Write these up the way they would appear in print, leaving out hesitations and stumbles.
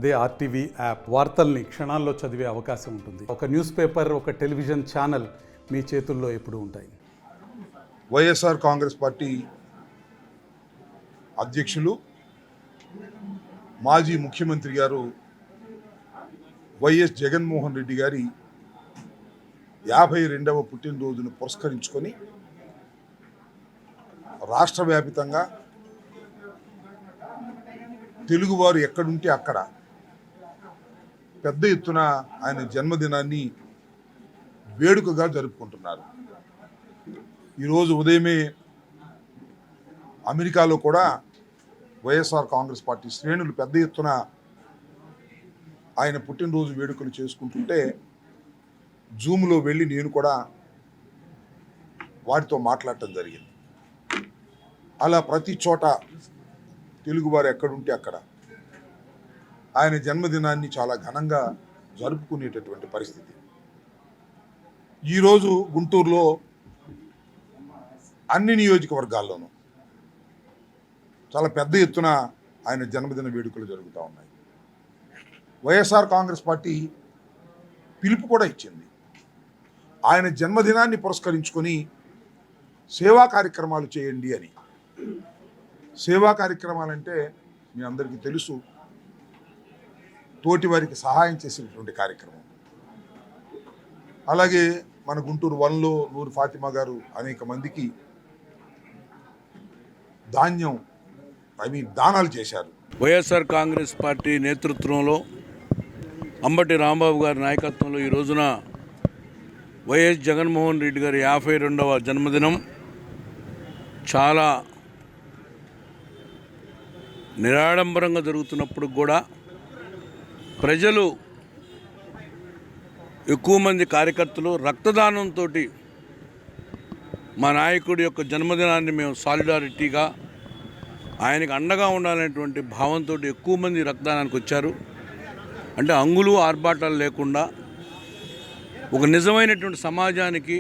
అదే RTV app వార్తల్ని క్షణాల్లో చదివే అవకాశం ఉంటుంది. ఒక న్యూస్ పేపర్, ఒక టెలివిజన్ ఛానల్ మీ చేతుల్లో ఎప్పుడూ ఉంటాయి. వైఎస్ఆర్ కాంగ్రెస్ పార్టీ అధ్యక్షులు మాజీ ముఖ్యమంత్రి గారు వైఎస్ జగన్మోహన్ రెడ్డి గారి 52వ పుట్టినరోజును పురస్కరించుకొని రాష్ట్ర వ్యాపితంగా తెలుగువారు ఎక్కడుంటే అక్కడ పెద్ద ఎత్తున ఆయన జన్మదినాన్ని వేడుకగా జరుపుకుంటున్నారు. ఈరోజు ఉదయమే అమెరికాలో కూడా వైఎస్ఆర్ కాంగ్రెస్ పార్టీ శ్రేణులు పెద్ద ఎత్తున ఆయన పుట్టినరోజు వేడుకలు చేసుకుంటుంటే జూమ్లో వెళ్ళి నేను కూడా వారితో మాట్లాడటం జరిగింది. అలా ప్రతి చోట తెలుగువారు ఎక్కడుంటే అక్కడ ఆయన జన్మదినాన్ని చాలా ఘనంగా జరుపుకునేటటువంటి పరిస్థితి. ఈరోజు గుంటూరులో అన్ని నియోజకవర్గాల్లోనూ చాలా పెద్ద ఎత్తున ఆయన జన్మదిన వేడుకలు జరుగుతూ ఉన్నాయి. వైఎస్ఆర్ కాంగ్రెస్ పార్టీ పిలుపు కూడా ఇచ్చింది. ఆయన జన్మదినాన్ని పురస్కరించుకొని సేవా కార్యక్రమాలు చేయండి అని. సేవా కార్యక్రమాలంటే మీ అందరికీ తెలుసు, తోటి వారికి సహాయం చేసేటువంటి కార్యక్రమం. అలాగే మన గుంటూరు 1లో నూరు ఫాతిమా గారు అనేక మందికి దానాలు చేశారు. వైఎస్ఆర్ కాంగ్రెస్ పార్టీ నేతృత్వంలో అంబటి రాంబాబు గారి నాయకత్వంలో ఈ రోజున వైఎస్ జగన్మోహన్ రెడ్డి గారి 52వ జన్మదినం చాలా నిరాడంబరంగా జరుగుతున్నప్పుడు కూడా ప్రజలు ఎక్కువ మంది కార్యకర్తలు రక్తదానంతో మా నాయకుడి యొక్క జన్మదినాన్ని మేము సాలిడారిటీగా ఆయనకు అండగా ఉండాలనేటువంటి భావంతో ఎక్కువ మంది రక్తదానానికి వచ్చారు. అంటే అంగులు ఆర్భాటాలు లేకుండా ఒక నిజమైనటువంటి సమాజానికి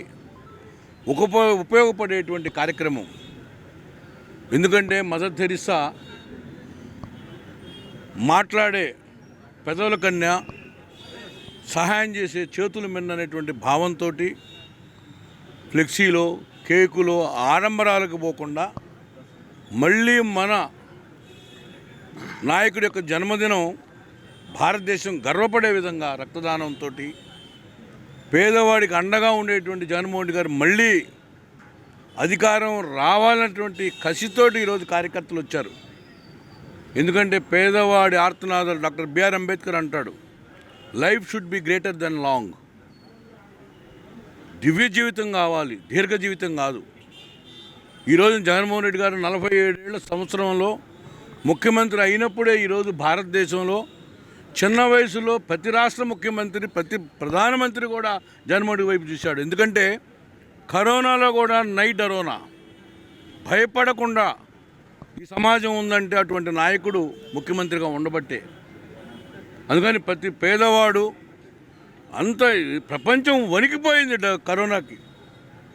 ఉపయోగపడేటువంటి కార్యక్రమం. ఎందుకంటే మదర్ తెరిసా మాట్లాడే పెదవుల కన్యా, సహాయం చేసే చేతుల మిన్ననేటువంటి భావంతో ఫ్లెక్సీలో, కేకులో ఆడంబరాలకు పోకుండా మళ్ళీ మన నాయకుడి యొక్క జన్మదినం భారతదేశం గర్వపడే విధంగా రక్తదానంతో పేదవాడికి అండగా ఉండేటువంటి జగన్మోహన్ రెడ్డి గారు మళ్ళీ అధికారం రావాలన్నటువంటి కసితోటి ఈరోజు కార్యకర్తలు వచ్చారు. ఎందుకంటే పేదవాడి ఆర్తనాదాలు డాక్టర్ బిఆర్ అంబేద్కర్ అంటాడు, life should be greater than long. దివ్య జీవితం కావాలి, దీర్ఘ జీవితం కాదు. ఈరోజు జగన్మోహన్ రెడ్డి గారు 47 సంవత్సరంలో ముఖ్యమంత్రి అయినప్పుడే ఈరోజు భారతదేశంలో చిన్న వయసులో ప్రతి రాష్ట్ర ముఖ్యమంత్రి, ప్రతి ప్రధానమంత్రి కూడా జగన్మోహన్ రెడ్డి వైపు చూశాడు. ఎందుకంటే కరోనాలో కూడా నైట్ అరోనా భయపడకుండా ఈ సమాజం ఉందంటే అటువంటి నాయకుడు ముఖ్యమంత్రిగా ఉండబట్టే. అందుకని ప్రతి పేదవాడు అంత ప్రపంచం వణికిపోయింది కరోనాకి.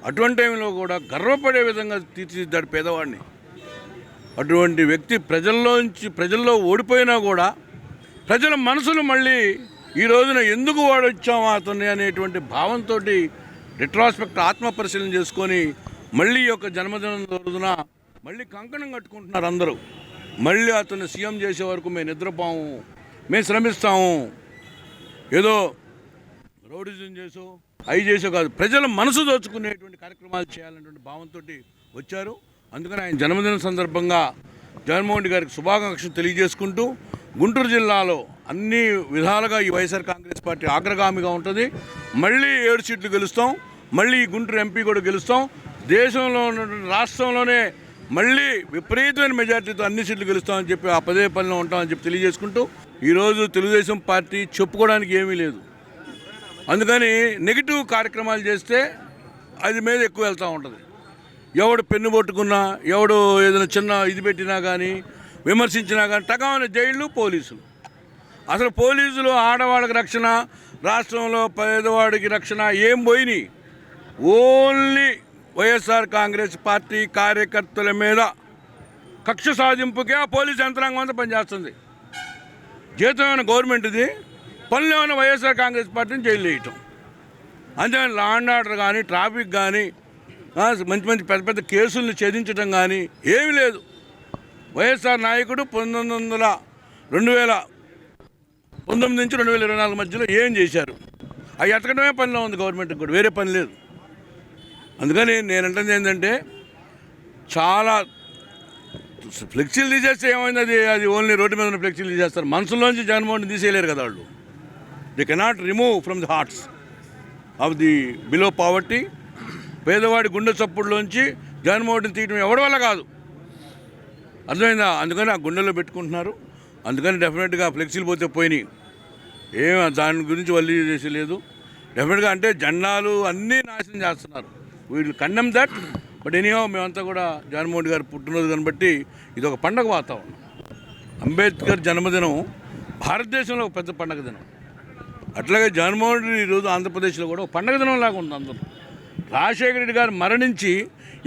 అటువంటి టైంలో కూడా గర్వపడే విధంగా తీర్చిదిద్దాడు పేదవాడిని. అటువంటి వ్యక్తి ప్రజల్లో ఓడిపోయినా కూడా ప్రజల మనసులు మళ్ళీ ఈ రోజున ఎందుకు వాడొచ్చాము అతన్ని అనేటువంటి భావంతో రిట్రాస్పెక్ట్ ఆత్మపరిశీలన చేసుకొని మళ్ళీ ఈ యొక్క జన్మదినం రోజున మళ్ళీ కంకణం కట్టుకుంటున్నారు అందరూ. మళ్ళీ అతన్ని సీఎం చేసే వరకు మేము నిద్రపోము, మేము శ్రమిస్తాము, ఏదో రౌడిజం చేసో అవి చేసో కాదు, ప్రజల మనసు దోచుకునేటువంటి కార్యక్రమాలు చేయాలనేటువంటి భావంతో వచ్చారు. అందుకని ఆయన జన్మదినం సందర్భంగా జగన్మోహన్ రెడ్డి గారికి శుభాకాంక్షలు తెలియజేసుకుంటూ, గుంటూరు జిల్లాలో అన్ని విధాలుగా ఈ వైఎస్ఆర్ కాంగ్రెస్ పార్టీ అగ్రగామిగా ఉంటుంది. మళ్ళీ 7 సీట్లు గెలుస్తాం, మళ్ళీ గుంటూరు ఎంపీ కూడా గెలుస్తాం. దేశంలో ఉన్నటువంటి రాష్ట్రంలోనే మళ్ళీ విపరీతమైన మెజార్టీతో అన్ని సీట్లు గెలుస్తామని చెప్పి ఆ పదే పనిలో ఉంటామని చెప్పి తెలియజేసుకుంటూ, ఈరోజు తెలుగుదేశం పార్టీ చెప్పుకోవడానికి ఏమీ లేదు. అందుకని నెగిటివ్ కార్యక్రమాలు చేస్తే అది మీద ఎక్కువ వెళ్తూ ఉంటుంది. ఎవడు పెన్ను పట్టుకున్నా, ఎవడు ఏదైనా చిన్న ఇది పెట్టినా కానీ, విమర్శించినా కానీ టకామైన జైళ్ళు, పోలీసులు. అసలు పోలీసులు ఆడవాళ్ళకి రక్షణ, రాష్ట్రంలో పేదవాడికి రక్షణ ఏం పోయినాయి? ఓన్లీ వైఎస్ఆర్ కాంగ్రెస్ పార్టీ కార్యకర్తల మీద కక్ష సాధింపుకే ఆ పోలీసు యంత్రాంగం అంతా పనిచేస్తుంది. జీతం ఏమైనా గవర్నమెంట్ది, పనులు ఏమైనా వైఎస్ఆర్ కాంగ్రెస్ పార్టీని జైలు వేయటం. అంతేగాని లా అండ్ ఆర్డర్ కానీ, ట్రాఫిక్ కానీ, మంచి మంచి పెద్ద పెద్ద కేసులను ఛేదించడం కానీ ఏమీ లేదు. వైఎస్ఆర్ నాయకుడు 2019 నుంచి 2024 మధ్యలో ఏం చేశారు? అవి ఎతకడమే పనిలో ఉంది గవర్నమెంట్కి కూడా, వేరే పని లేదు. అందుకని నేను అంటుంది ఏంటంటే, చాలా ఫ్లెక్సీలు తీసేస్తే ఏమైంది? అది ఓన్లీ రోడ్డు మీద ఉన్న ఫ్లెక్సీలు తీసేస్తారు. మనసులోంచి జగన్మోహన్ తీసేయలేరు కదా వాళ్ళు. They cannot remove from the hearts of the below poverty. పేదవాడి గుండె చప్పుడులోంచి జగన్మోహన్ తీయడం ఎవరి వల్ల కాదు, అర్థమైందా? అందుకని ఆ గుండెలో పెట్టుకుంటున్నారు. అందుకని డెఫినెట్గా ఫ్లెక్సీలు పోతే పోయినాయి, దాని గురించి వల్లి చేసి లేదు. డెఫినెట్గా అంటే జెండాలు అన్నీ నాశనం చేస్తున్నారు. వీళ్ళు కండెమ్ దట్. బట్ ఎనీహో మేమంతా కూడా జగన్మోహన్ గారు పుట్టినరోజు కనబట్టి ఇది ఒక పండగ వాతావరణం. అంబేద్కర్ జన్మదినం భారతదేశంలో ఒక పెద్ద పండగ దినం. అట్లాగే జగన్మోహన్ రెడ్డి ఈరోజు ఆంధ్రప్రదేశ్లో కూడా ఒక పండగ దినం లాగా ఉంది అందరూ. రాజశేఖర రెడ్డి గారు మరణించి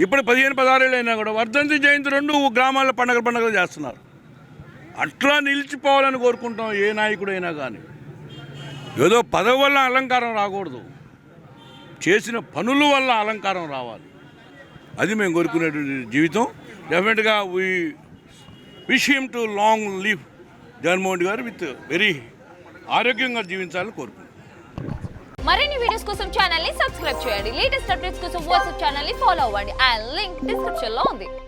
ఇప్పుడు 15-16 ఏళ్ళు అయినా కూడా వర్ధంతి జయంతి 2 గ్రామాల్లో పండగలు చేస్తున్నారు. అట్లా నిలిచిపోవాలని కోరుకుంటాం ఏ నాయకుడైనా కానీ. ఏదో పదవి వల్ల అలంకారం రాకూడదు, చేసిన పనుల వల్ల అలంకారం రావాలి. అది మేము కోరుకునేటువంటి జీవితం. డెఫినెట్గా we wish him to long live Jaganmohan గారు విత్ వెరీ ఆరోగ్యంగా జీవించాలని కోరుకుంటున్నాం. మరిన్ని వీడియోస్ కోసం ఛానల్ ని సబ్స్క్రైబ్ చేయండి. లేటెస్ట్ అప్డేట్స్ కోసం వాట్సాప్ ఛానల్ ని ఫాలో అవ్వండి. ఆ లింక్ డిస్క్రిప్షన్ లో ఉంది.